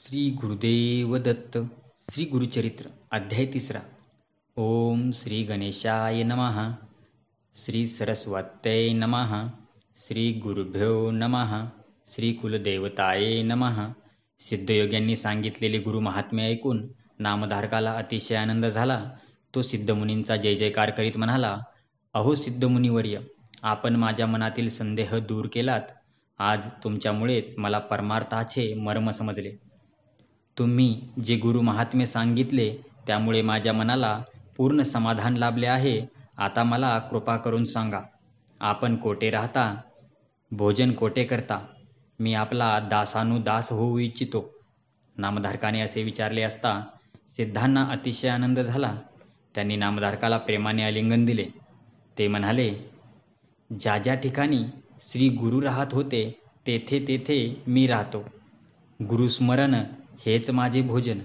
श्री गुरुदेव दत्त. श्री गुरुचरित्र अध्याय 3. ओम श्री गणेशाय नमः. श्री सरस्वत्यै नमः. श्री गुरुभ्यो नमः. श्री कुलदेवताये नमः. सिद्धयोग्यांनी सांगितलेले गुरु महात्म्य ऐकून नामधारकाला अतिशय आनंद झाला. तो सिद्धमुनींचा जय जयकार करीत म्हणाला, अहो सिद्धमुनिवर्य, आपण माझ्या मनातील संदेह दूर केलात. आज तुमच्यामुळेच मला परमार्थाचे मर्म समजले. तुम्ही जे गुरु महात्म्य सांगितले त्यामुळे माझ्या मनाला पूर्ण समाधान लाभले आहे. आता मला कृपा करून सांगा, आपण कोठे राहता, भोजन कोठे करता? मी आपला दासानुदास होऊ इच्छितो. नामधारकाने असे विचारले असता सिद्धांना अतिशय आनंद झाला. त्यांनी नामधारकाला प्रेमाने आलिंगन दिले. ते म्हणाले, ज्या ज्या ठिकाणी श्री गुरु राहत होते तेथे तेथे मी राहतो. गुरुस्मरण हेच माझे भोजन.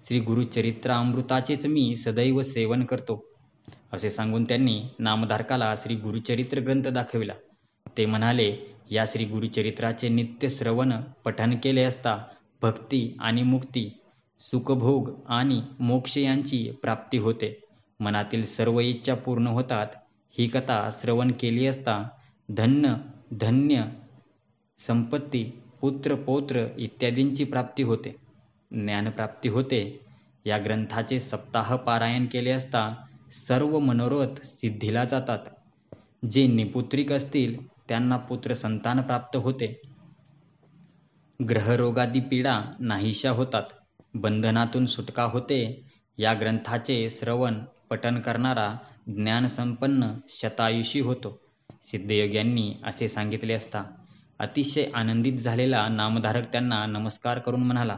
श्री गुरुचरित्रामृताचेच मी सदैव सेवन करतो. असे सांगून त्यांनी नामधारकाला श्री गुरुचरित्र ग्रंथ दाखविला. ते म्हणाले, या श्री गुरुचरित्राचे नित्य श्रवण पठन केले असता भक्ती आणि मुक्ती, सुखभोग आणि मोक्ष यांची प्राप्ती होते. मनातील सर्व इच्छा पूर्ण होतात. ही कथा श्रवण केली असता धन्य धन्य संपत्ती, पुत्र पौत्र इत्यादींची प्राप्ती होते, ज्ञानप्राप्ती होते. या ग्रंथाचे सप्ताह पारायण केले असता सर्व मनोरथ सिद्धीला जातात. जे निपुत्रिक असतील त्यांना पुत्र संतान प्राप्त होते. ग्रहरोगादी पीडा नाहीशा होतात. बंधनातून सुटका होते. या ग्रंथाचे श्रवण पठन करणारा ज्ञानसंपन्न शतायुषी होतो. सिद्धयोग्यांनी असे सांगितले असता अतिशय आनंदित झालेला नामधारक त्यांना नमस्कार करून म्हणाला,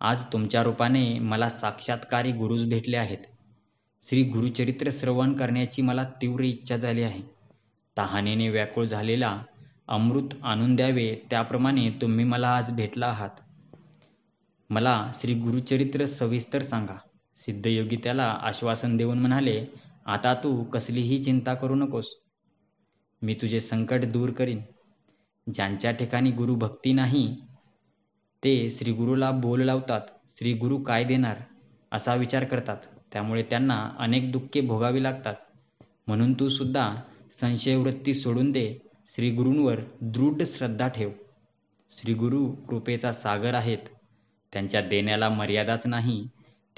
आज तुमच्या रूपाने मला साक्षात्कारी गुरुज भेटले आहेत. श्री गुरुचरित्र श्रवण करण्याची मला तीव्र इच्छा झाली आहे. तहानेने व्याकुळ झालेला अमृत आणून द्यावे त्याप्रमाणे तुम्ही मला आज भेटला आहात. मला श्री गुरुचरित्र सविस्तर सांगा. सिद्धयोगी त्याला आश्वासन देऊन म्हणाले, आता तू कसलीही चिंता करू नकोस. मी तुझे संकट दूर करीन. ज्यांच्या ठिकाणी गुरुभक्ती नाही ते श्रीगुरूला बोल लावतात. श्रीगुरू काय देणार असा विचार करतात. त्यामुळे त्यांना अनेक दुःखे भोगावी लागतात. म्हणून तू सुद्धा संशयवृत्ती सोडून दे. श्रीगुरूंवर दृढ श्रद्धा ठेव. श्रीगुरू कृपेचा सागर आहेत. त्यांच्या देण्याला मर्यादाच नाही.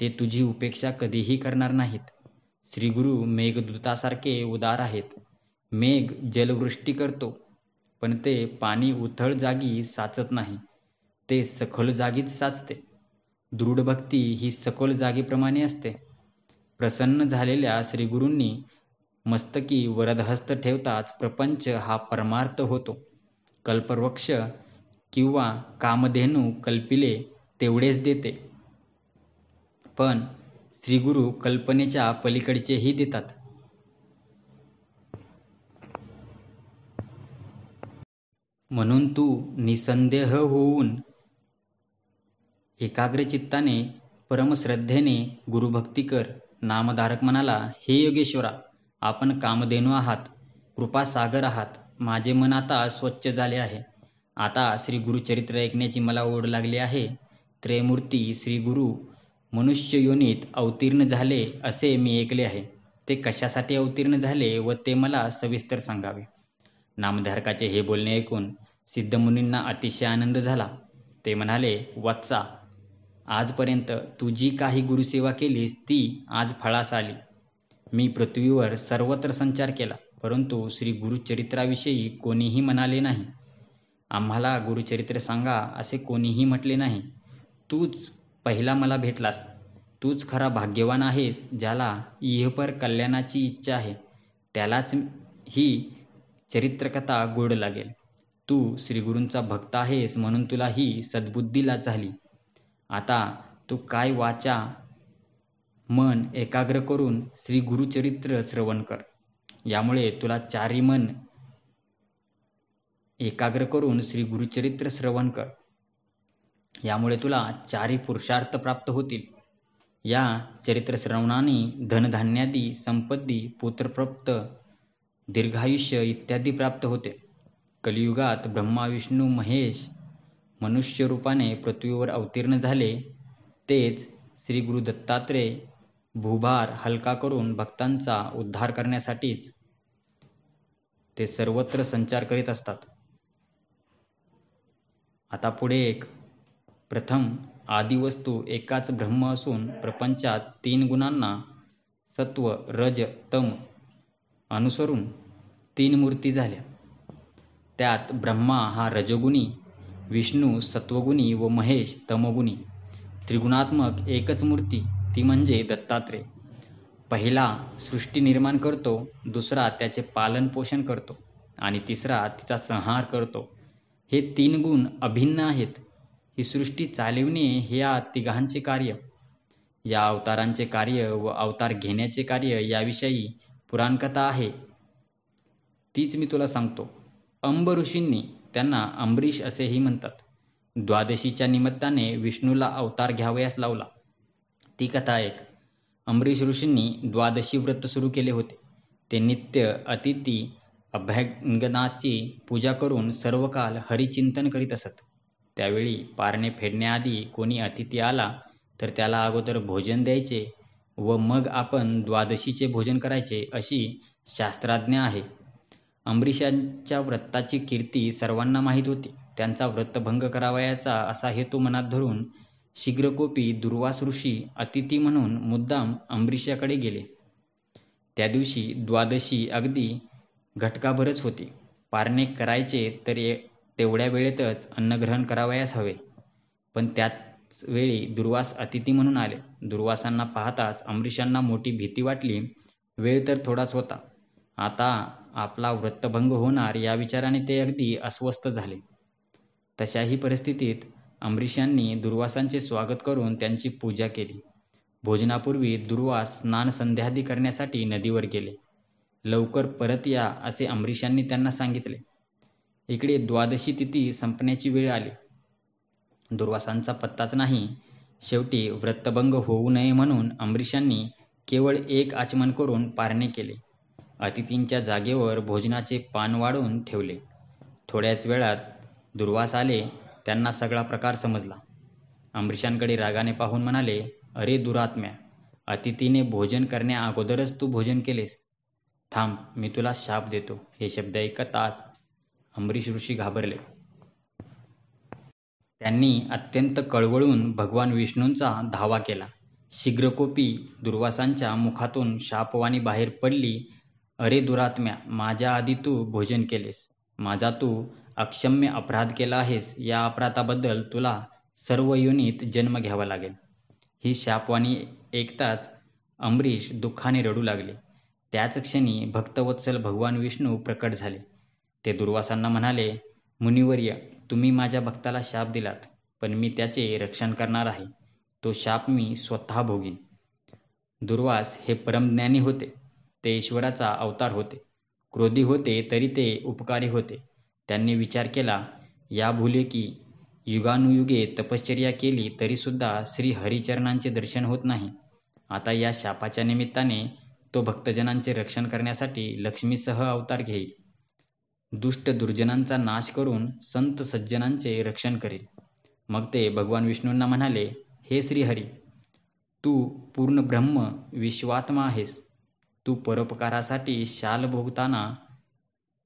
ते तुझी उपेक्षा कधीही करणार नाहीत. श्रीगुरू मेघदूतासारखे उदार आहेत. मेघ जलवृष्टी करतो, पण ते पाणी उथळ जागी साचत नाही. ते सखोल जागीच साचते. दृढ भक्ती ही सखोल जागेप्रमाणे असते. प्रसन्न झालेल्या श्रीगुरूंनी मस्तकी वरदहस्त ठेवताच प्रपंच हा परमार्थ होतो. कल्पवृक्ष किंवा कामधेनू कल्पिले तेवढेच देते, पण श्रीगुरू कल्पनेच्या पलीकडचेही देतात. म्हणून तू निसंदेह होऊन एकाग्रचित्ताने परमश्रद्धेने गुरुभक्ती कर. नामधारक म्हणाला, हे योगेश्वरा, आपण कामधेनू आहात, कृपासागर आहात. माझे मन आता स्वच्छ झाले आहे. आता श्री गुरुचरित्र ऐकण्याची मला ओढ लागली आहे. त्रयमूर्ती श्री गुरु मनुष्य योनीत अवतीर्ण झाले असे मी ऐकले आहे. ते कशासाठी अवतीर्ण झाले व ते मला सविस्तर सांगावे. नामधारकाचे हे बोलणे ऐकून सिद्धमुनींना अतिशय आनंद झाला. ते म्हणाले, वत्सा, आजपर्यंत तू जी काही गुरुसेवा केलीस ती आज फळास आली. मी पृथ्वीवर सर्वत्र संचार केला, परंतु श्री गुरुचरित्राविषयी कोणीही म्हणाले नाही. आम्हाला गुरुचरित्र सांगा असे कोणीही म्हटले नाही. तूच पहिला मला भेटलास. तूच खरा भाग्यवान आहेस. ज्याला इहपर कल्याणाची इच्छा आहे त्यालाच ही चरित्रकथा गोड लागेल. तू श्रीगुरूंचा भक्त आहेस म्हणून तुला ही सद्बुद्धीला झाली. आता तू काय वाचा मन एकाग्र करून श्री गुरुचरित्र श्रवण कर. यामुळे तुला चारी मन एकाग्र करून श्री गुरुचरित्र श्रवण कर. यामुळे तुला चारी पुरुषार्थ प्राप्त होतील. या चरित्र श्रवणाने धनधान्यादी संपत्ती, पुत्रप्राप्त, दीर्घायुष्य इत्यादी प्राप्त होते. कलियुगात ब्रह्मा विष्णू महेश मनुष्य रूपाने पृथ्वीवर अवतीर्ण झाले, तेच श्री गुरु दत्तात्रेय भूभार हलका करून भक्तांचा उद्धार करण्यासाठीच ते सर्वत्र संचार करीत असतात. आता पुढे एक. प्रथम आदिवस्तू एकाच ब्रह्म असून प्रपंचात 3 गुणांना सत्व, रज, तम अनुसरून 3 मूर्ती झाल्या. त्यात ब्रह्मा हा रजोगुणी, विष्णू सत्वगुणी व महेश तमोगुणी. त्रिगुणात्मक एकच मूर्ती, ती म्हणजे दत्तात्रेय. पहिला सृष्टी निर्माण करतो, दुसरा त्याचे पालन पोषण करतो आणि तिसरा तिचा संहार करतो. हे 3 गुण अभिन्न आहेत. ही सृष्टी चालविणे हे या तिघांचे कार्य. या अवतारांचे कार्य व अवतार घेण्याचे कार्य याविषयी पुराणकथा आहे, तीच मी तुला सांगतो. अंब ऋषींनी, त्यांना अंबरीश असेही म्हणतात, द्वादशीच्या निमित्ताने विष्णूला अवतार घ्यावयास लावला. ती कथा ऐक. अंबरीश ऋषींनी द्वादशी व्रत सुरू केले होते. ते नित्य अतिथी अभ्यंगनाची पूजा करून सर्व काल हरिचिंतन करीत असत. त्यावेळी पारणे फेडण्याआधी कोणी अतिथी आला तर त्याला अगोदर भोजन द्यायचे व मग आपण द्वादशीचे भोजन करायचे, अशी शास्त्राज्ञा आहे. अंबरीशांच्या व्रताची कीर्ती सर्वांना माहीत होती. त्यांचा व्रतभंग करावयाचा असा हेतू मनात धरून शीघ्रकोपी दुर्वास ऋषी अतिथी म्हणून मुद्दाम अंबरीशाकडे गेले. त्या दिवशी द्वादशी अगदी घटकाभरच होती. पारणे करायचे तर तेवढ्या वेळेतच अन्नग्रहण करावयास हवे. पण त्याच वेळी दुर्वास अतिथी म्हणून आले. दुर्वासांना पाहताच अंबरीशांना मोठी भीती वाटली. वेळ तर थोडाच होता. आता आपला व्रतभंग होणार या विचाराने ते अगदी अस्वस्थ झाले. तशाही परिस्थितीत अंबरीशांनी दुर्वासांचे स्वागत करून त्यांची पूजा केली. भोजनापूर्वी दुर्वास स्नान संध्यादी करण्यासाठी नदीवर गेले. लवकर परत या असे अंबरीशांनी त्यांना सांगितले. इकडे द्वादशी तिथी संपण्याची वेळ आली. दुर्वासांचा पत्ताच नाही. शेवटी व्रतभंग होऊ नये म्हणून अंबरीशांनी केवळ एक आचमन करून पारणे केले. अतिथींच्या जागेवर भोजनाचे पान वाढून ठेवले. थोड्याच वेळात दुर्वास आले. त्यांना सगळा प्रकार समजला. अंबरीशांकडे रागाने पाहून म्हणाले, अरे दुरात्म्या, अतिथीने भोजन करण्या अगोदरच तू भोजन केलेस. थांब, मी तुला शाप देतो. हे शब्द ऐकताच अंबरीश ऋषी घाबरले. त्यांनी अत्यंत कळवळून भगवान विष्णूंचा धावा केला. शीघ्रकोपी दुर्वासांच्या मुखातून शापवाणी बाहेर पडली, अरे दुरात्म्या, माझ्या आधी तू भोजन केलेस. माझा तू अक्षम्य अपराध केला आहेस. या अपराधाबद्दल तुला सर्व योनीत जन्म घ्यावा लागेल. ही शापवाणी ऐकताच अंबरीश दुःखाने रडू लागले. त्याच क्षणी भक्तवत्सल भगवान विष्णू प्रकट झाले. ते दुर्वासांना म्हणाले, मुनिवर्य, तुम्ही माझ्या भक्ताला शाप दिलात, पण मी त्याचे रक्षण करणार आहे. तो शाप मी स्वतः भोगीन. दुर्वास हे परमज्ञानी होते. ते ईश्वराचा अवतार होते. क्रोधी होते तरी ते उपकारी होते. त्यांनी विचार केला, या भुले की युगानुयुगे तपश्चर्या केली तरीसुद्धा श्री हरिचरणांचे दर्शन होत नाही. आता या शापाच्या निमित्ताने तो भक्तजनांचे रक्षण करण्यासाठी लक्ष्मीसह अवतार घेईल. दुष्ट दुर्जनांचा नाश करून संत सज्जनांचे रक्षण करेल. मग ते भगवान विष्णूंना म्हणाले, हे श्रीहरी, तू पूर्ण ब्रह्म विश्वात्मा आहेस. तू परोपकारासाठी शाल भोगताना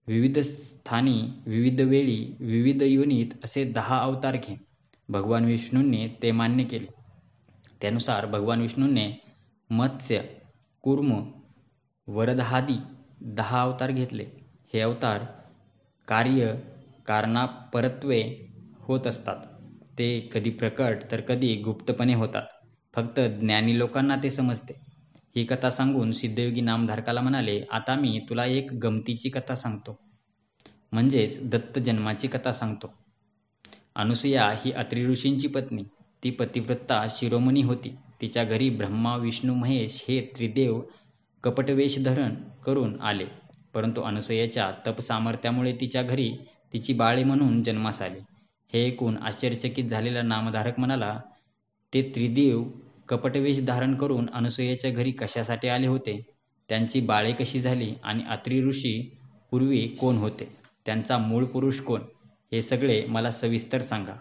विविध स्थानी, विविध वेळी, विविध योनीत असे 10 अवतार घे. भगवान विष्णूंनी ते मान्य केले. त्यानुसार भगवान विष्णूंनी मत्स्य, कूर्म, वरदहादी 10 अवतार घेतले. हे अवतार कारणापरत्वे होत असतात. ते कधी प्रकट तर कधी गुप्तपणे होतात. फक्त ज्ञानी लोकांना ते समजते. ही कथा सांगून सिद्धयोगी नामधारकाला म्हणाले, आता मी तुला एक गमतीची कथा सांगतो, म्हणजेच दत्त जन्माची कथा सांगतो. अनुसूया ही अत्रि ऋषींची पत्नी. ती पतिव्रता शिरोमणी होती. तिच्या घरी ब्रह्मा, विष्णू, महेश हे त्रिदेव कपटवेश धारण करून आले. परंतु अनुसूयेच्या तप सामर्थ्यामुळे तिच्या घरी तिची बाळे म्हणून जन्मास आली. हे ऐकून आश्चर्यचकित झालेला नामधारक म्हणाला, ते त्रिदेव कपटवेश धारण करून अनुसूयेच्या घरी कशासाठी आले होते? त्यांची बाळे कशी झाली? आणि अत्रि ऋषी पूर्वी कोण होते? त्यांचा मूळ पुरुष कोण? हे सगळे मला सविस्तर सांगा.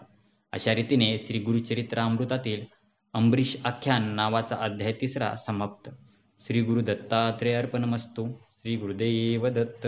अशा रीतीने श्री गुरुचरित्रामृतातील अंबरीश आख्यान नावाचा अध्याय 3 समाप्त. श्री गुरु दत्तात्रेय अर्पणमस्तु. श्री गुरुदेव दत्त.